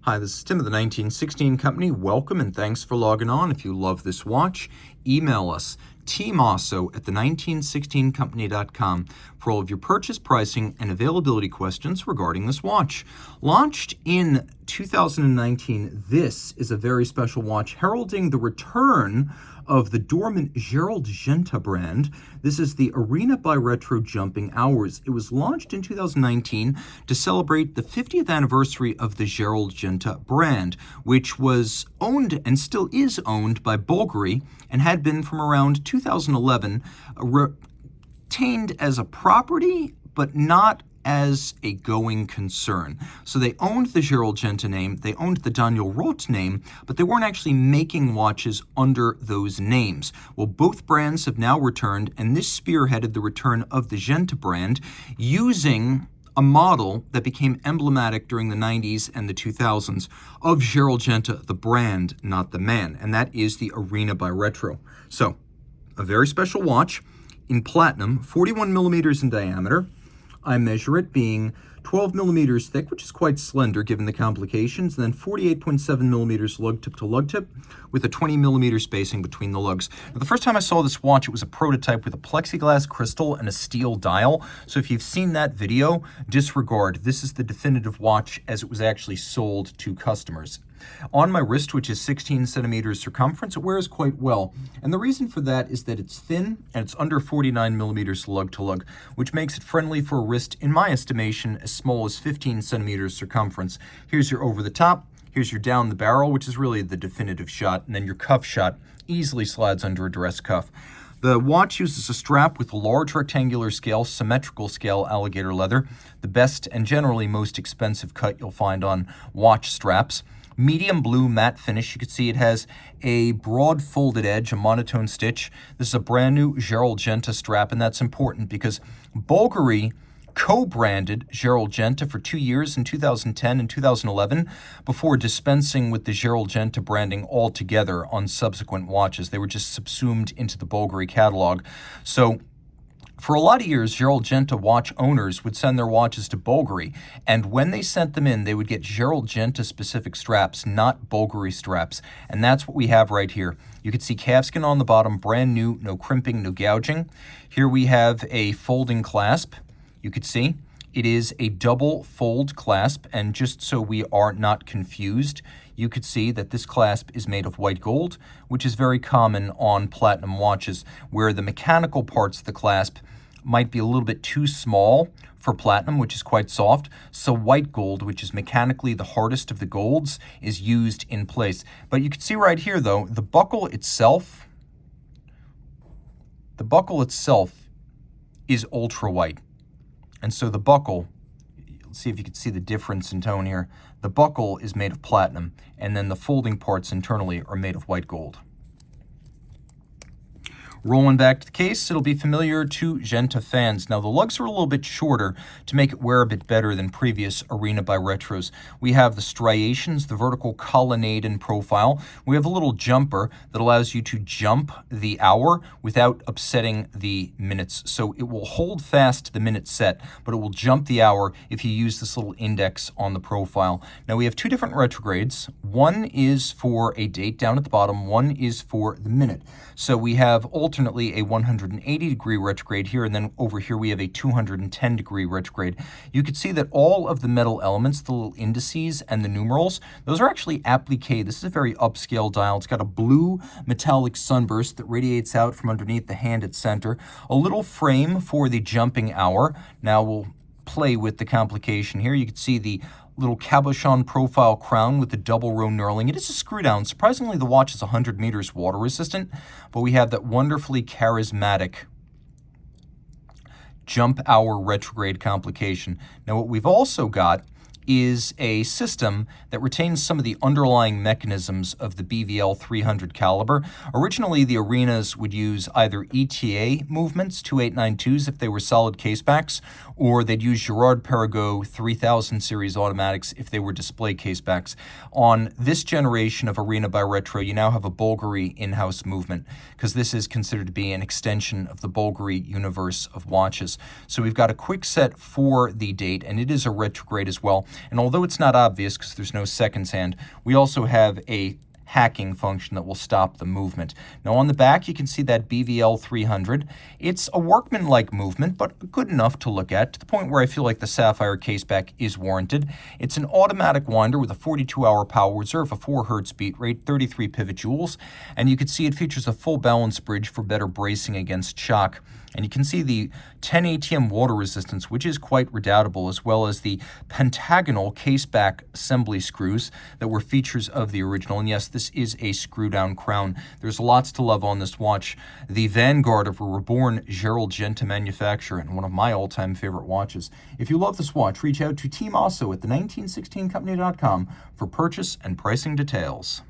Hi, this is Tim of the 1916 Company. Welcome and thanks for logging on. If you love this watch, email us, Team Mosso at the1916company.com for all of your purchase, pricing, and availability questions regarding this watch. Launched in 2019, this is a very special watch heralding the return of the dormant Gerald Genta brand. This is the Arena by Retro Jumping Hours. It was launched in 2019 to celebrate the 50th anniversary of the Gerald Genta brand, which was owned and still is owned by Bulgari and had been from around 2011, retained as a property, but not as a going concern. So they owned the Gerald Genta name, they owned the Daniel Roth name, but they weren't actually making watches under those names. Well, both brands have now returned, and this spearheaded the return of the Genta brand using a model that became emblematic during the 90s and the 2000s of Gerald Genta, the brand, not the man, and that is the Arena by Retro. So, a very special watch in platinum, 41 millimeters in diameter. I measure it being 12 millimeters thick, which is quite slender given the complications, and then 48.7 millimeters lug tip to lug tip with a 20 millimeter spacing between the lugs. Now, the first time I saw this watch, it was a prototype with a plexiglass crystal and a steel dial. So if you've seen that video, disregard. This is the definitive watch as it was actually sold to customers. On my wrist, which is 16 centimeters circumference, it wears quite well. And the reason for that is that it's thin and it's under 49 millimeters lug to lug, which makes it friendly for a wrist, in my estimation, as small as 15 centimeters circumference. Here's your over the top, here's your down the barrel, which is really the definitive shot, and then your cuff shot easily slides under a dress cuff. The watch uses a strap with a large rectangular scale, symmetrical scale alligator leather, the best and generally most expensive cut you'll find on watch straps. Medium blue matte finish. You can see it has a broad folded edge, a monotone stitch. This is a brand new Gerald Genta strap, and that's important because Bulgari co-branded Gerald Genta for 2 years in 2010 and 2011 before dispensing with the Gerald Genta branding altogether on subsequent watches. They were just subsumed into the Bulgari catalog. So for a lot of years, Gerald Genta watch owners would send their watches to Bulgari, and when they sent them in, they would get Gerald Genta specific straps, not Bulgari straps, and that's what we have right here. You can see calfskin on the bottom, brand new, no crimping, no gouging. Here we have a folding clasp. You could see it is a double fold clasp, and just so we are not confused, you could see that this clasp is made of white gold, which is very common on platinum watches, where the mechanical parts of the clasp might be a little bit too small for platinum, which is quite soft. So white gold, which is mechanically the hardest of the golds, is used in place. But you can see right here, though, the buckle itself is ultra white. And so the buckle, let's see if you can see the difference in tone here. The buckle is made of platinum, and then the folding parts internally are made of white gold. Rolling back to the case, it'll be familiar to Genta fans. Now, the lugs are a little bit shorter to make it wear a bit better than previous Arena by Retros. We have the striations, the vertical colonnade and profile. We have a little jumper that allows you to jump the hour without upsetting the minutes. So it will hold fast to the minute set, but it will jump the hour if you use this little index on the profile. Now, we have two different retrogrades. One is for a date down at the bottom. One is for the minute. So we have alternately a 180-degree retrograde here, and then over here we have a 210-degree retrograde. You can see that all of the metal elements, the little indices and the numerals, those are actually applique. This is a very upscale dial. It's got a blue metallic sunburst that radiates out from underneath the hand at center. A little frame for the jumping hour. Now we'll play with the complication here. You can see the little cabochon profile crown with the double row knurling. It is a screw down. Surprisingly, the watch is 100 meters water resistant, but we have that wonderfully charismatic jump hour retrograde complication. Now, what we've also got is a system that retains some of the underlying mechanisms of the BVL 300 caliber. Originally, the Arenas would use either ETA movements, 2892s if they were solid casebacks, or they'd use Girard-Perregaux 3000 series automatics if they were display casebacks. On this generation of Arena by Retro, you now have a Bulgari in-house movement, because this is considered to be an extension of the Bulgari universe of watches. So we've got a quick set for the date, and it is a retrograde as well. And although it's not obvious because there's no seconds hand, we also have a hacking function that will stop the movement. Now on the back, you can see that BVL 300. It's a workman-like movement, but good enough to look at, to the point where I feel like the sapphire caseback is warranted. It's an automatic winder with a 42-hour power reserve, a 4 Hz beat rate, 33 pivot joules, and you can see it features a full balance bridge for better bracing against shock. And you can see the 10 ATM water resistance, which is quite redoubtable, as well as the pentagonal caseback assembly screws that were features of the original. And yes, this is a screw-down crown. There's lots to love on this watch. The vanguard of a reborn Gerald Genta manufacturer, and one of my all-time favorite watches. If you love this watch, reach out to Team Mosso at the 1916company.com for purchase and pricing details.